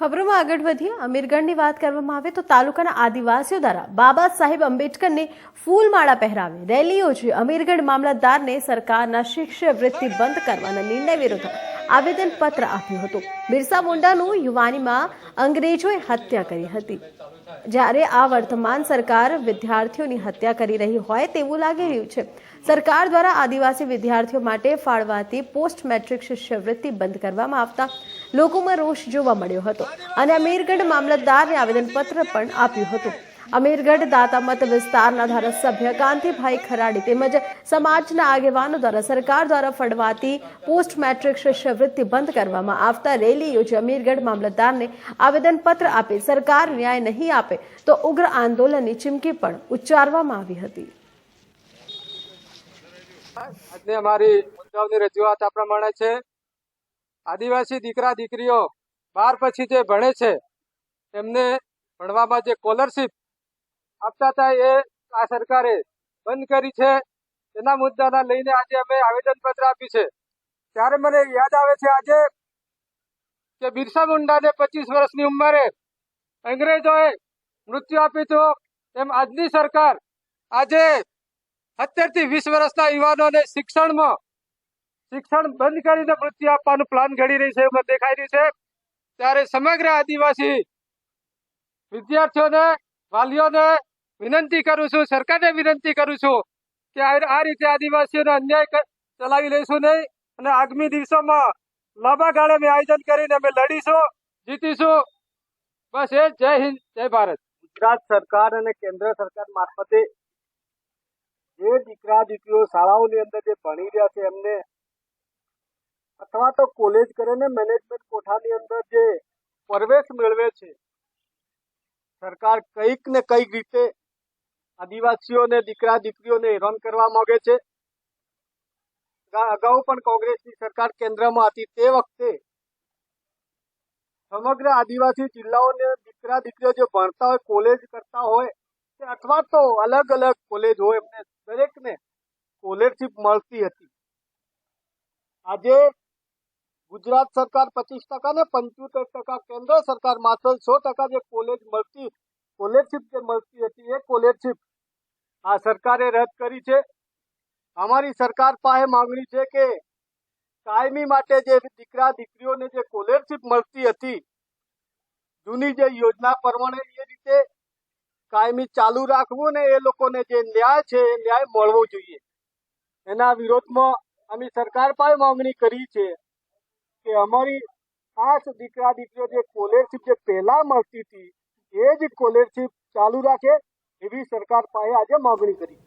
ખબરોમાં આગળ વધીએ અમીરગઢની વાત કરવામાં આવે તો તાલુકાના આદિવાસીઓ દ્વારા બાબા સાહેબ આંબેડકરને ફૂલમાળા પહેરાવી રેલી યોજી અમીરગઢ મામલતદારને સરકારના શિષ્યવૃત્તિ બંધ કરવાના નિર્ણય વિરુદ્ધ આવેદનપત્ર આપ્યું હતું। બિરસા મુંડાનું યુવાનીમાં અંગ્રેજોએ હત્યા કરી હતી, જ્યારે આ વર્તમાન સરકાર વિદ્યાર્થીઓની હત્યા કરી રહી હોય તેવું લાગી રહ્યું છે। સરકાર દ્વારા આદિવાસી વિદ્યાર્થીઓ માટે ફાળવાતી પોસ્ટ મેટ્રિક શિષ્યવૃત્તિ બંધ કરવામાં આવતા લોકોમાં રોષ જોવા મળ્યો હતો અને અમીરગઢ મામલતદારને આવેદનપત્ર પણ આપ્યું હતું। અમીરગઢ દાતામત વિસ્તારના ધારાસભ્ય કાંતિભાઈ ખરાડી તેમજ સમાજના આગેવાનો દ્વારા સરકાર દ્વારા ફળવાતી પોસ્ટ મેટ્રિક શિષ્યવૃત્તિ બંધ કરવામાં આવતા રેલી યોજી અમીરગઢ મામલતદારને આવેદનપત્ર આપી સરકાર ન્યાય નહીં આપે તો ઉગ્ર આંદોલનની ચીમકી પણ ઉચ્ચારવામાં આવી હતી। આજની અમારી મુદ્દાઓની રજૂઆત આ પ્રમાણે છે। આદિવાસી દીકરા દીકરીઓ 12 પછી જે ભણે છે તેમને ભણવામાં જે સ્કોલરશીપ આપતા હતા એ આ સરકારે બંધ કરી છે। તેના મુદ્દાના લઈને આજે અમે આવેદનપત્ર આપ્યું છે। ત્યારે મને યાદ આવે છે આજે કે બિરસા મુંડાને 25 વર્ષની ઉંમરે અંગ્રેજોએ મૃત્યુ આપ્યું હતું, તેમ આજની સરકાર આજે 17 થી 20 વર્ષના યુવાનોને શિક્ષણ બંધ કરીને મૃત્યુ આપવાનું પ્લાન ઘડી રહી છે એવું દેખાઈ રહ્યું છે। ત્યારે સમગ્ર આદિવાસી વિદ્યાર્થીઓને, વાલીઓને વિનંતી કરું છું, સરકારને વિનંતી કરું છું કે આ રીતે આદિવાસીઓને અન્યાય ચલાવી લઈશું નહીં અને આગામી દિવસોમાં લાંબા ગાળે અમે આયોજન કરીને અમે લડીશું, જીતીશું। બસ એ જય હિન્દ, જય ભારત। ગુજરાત સરકાર અને કેન્દ્ર સરકાર મારફતે જે દીકરા દીકરીઓ શાળાઓની અંદર જે ભણી રહ્યા છે એમને અથવા તો કોલેજ કરીને મેનેજમેન્ટ કોઠાની અંદર જે પ્રવેશ મેળવે છે, સરકાર કંઈક ને કંઈક રીતે આદિવાસીઓને દીકરા દીકરીઓને હેરાન કરવા માંગે છે। અગાઉ પણ કોંગ્રેસની સરકાર કેન્દ્રમાં હતી તે વખતે સમગ્ર આદિવાસી જિલ્લાઓને દીકરા દીકરીઓ જે ભણતા હોય, કોલેજ કરતા હોય અથવા તો અલગ અલગ કોલેજ હોય, એમને દરેકને સ્કોલરશીપ મળતી હતી। આજે ગુજરાત સરકાર 25% ને 75% કેન્દ્ર સરકાર માત્ર 100% જે સ્કોલરશીપ જે મળતી હતી એ સ્કોલરશીપ આ સરકારે રદ કરી છે। અમારી સરકાર પાસે માંગણી છે કે કાયમી માટે જે દીકરા દીકરીઓને જે સ્કોલરશીપ મળતી હતી જૂની જે યોજના પ્રમાણે એ રીતે કાયમી ચાલુ રાખવું ને એ લોકોને જે ન્યાય છે એ ન્યાય મળવો જોઈએ। એના વિરોધમાં અમે સરકાર પાસે માંગણી કરી છે કે અમારી ખાસ દીકરા દીકરીઓ જે સ્કોલરશીપ જે પહેલા મળતી હતી એ જ સ્કોલરશીપ ચાલુ રાખે એવી સરકાર પાસે આજે માંગણી કરી।